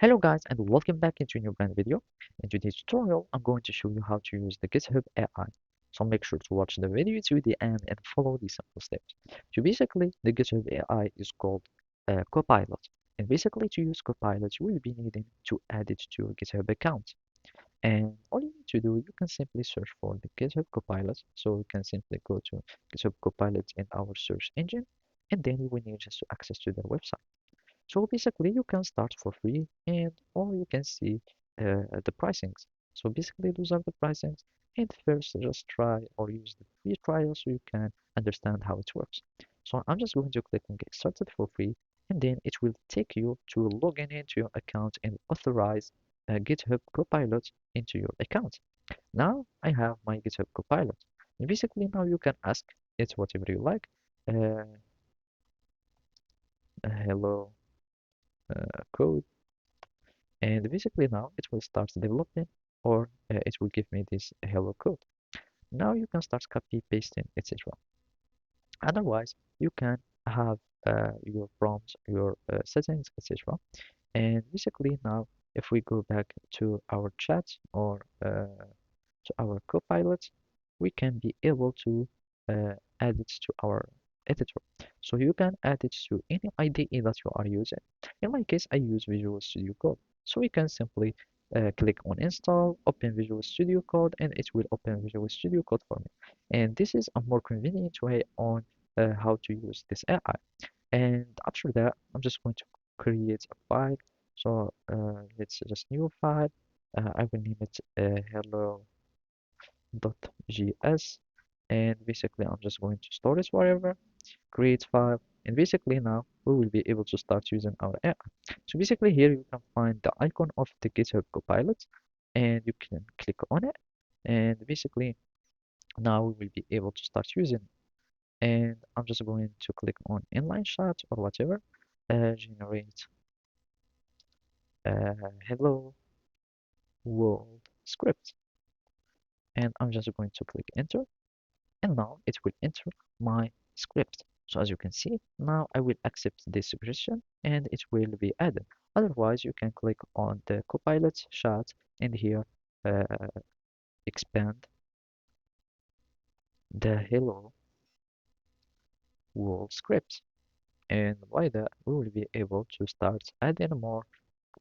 Hello guys and welcome back into a new brand video. In today's tutorial, I'm going to show you how to use the GitHub AI. So make sure to watch the video to the end and follow these simple steps. So basically, the GitHub AI is called Copilot. And basically, to use Copilot, you will be needing to add it to your GitHub account. And all you need to do, you can simply search for the GitHub Copilot. So you can simply go to GitHub Copilot in our search engine, and then you will need just to access to their website. So basically you can start for free and or you can see the pricings. So basically those are the pricings, and first just try or use the free trial so you can understand how it works. So I'm just going to click on get started for free, and then it will take you to log in into your account and authorize GitHub Copilot into your account. Now I have my GitHub Copilot. And basically now you can ask it whatever you like. Uh, hello code, and basically now it will start developing, or it will give me this hello code. Now you can start copy pasting, etc. Otherwise you can have your prompts, your settings, etc. And basically now if we go back to our chat or to our copilot, we can be able to add it to our editor. So you can add it to any IDE that you are using. In my case, I use Visual Studio Code. So we can simply click on install, open Visual Studio Code, and it will open Visual Studio Code for me. And this is a more convenient way on how to use this AI. And after that, I'm just going to create a file. So let's just new file. I will name it hello.js, and basically I'm just going to store it wherever, create file, and basically now we will be able to start using our AI. So basically here you can find the icon of the GitHub Copilot, and you can click on it, and basically now we will be able to start using it. And I'm just going to click on inline chat or whatever, generate hello world script, and I'm just going to click enter, and now it will enter my script. So as you can see, now I will accept this suggestion and it will be added. Otherwise, you can click on the Copilot chat and here uh, expand the hello world script. And by that, we will be able to start adding more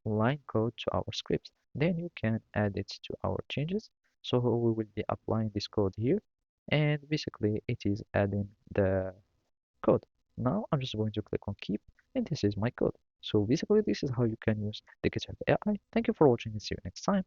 line code to our script. Then you can add it to our changes. So we will be applying this code here, and basically it is adding the code. Now I'm just going to click on keep, and this is my code. So basically this is how you can use the GitHub AI. Thank you for watching and see you next time.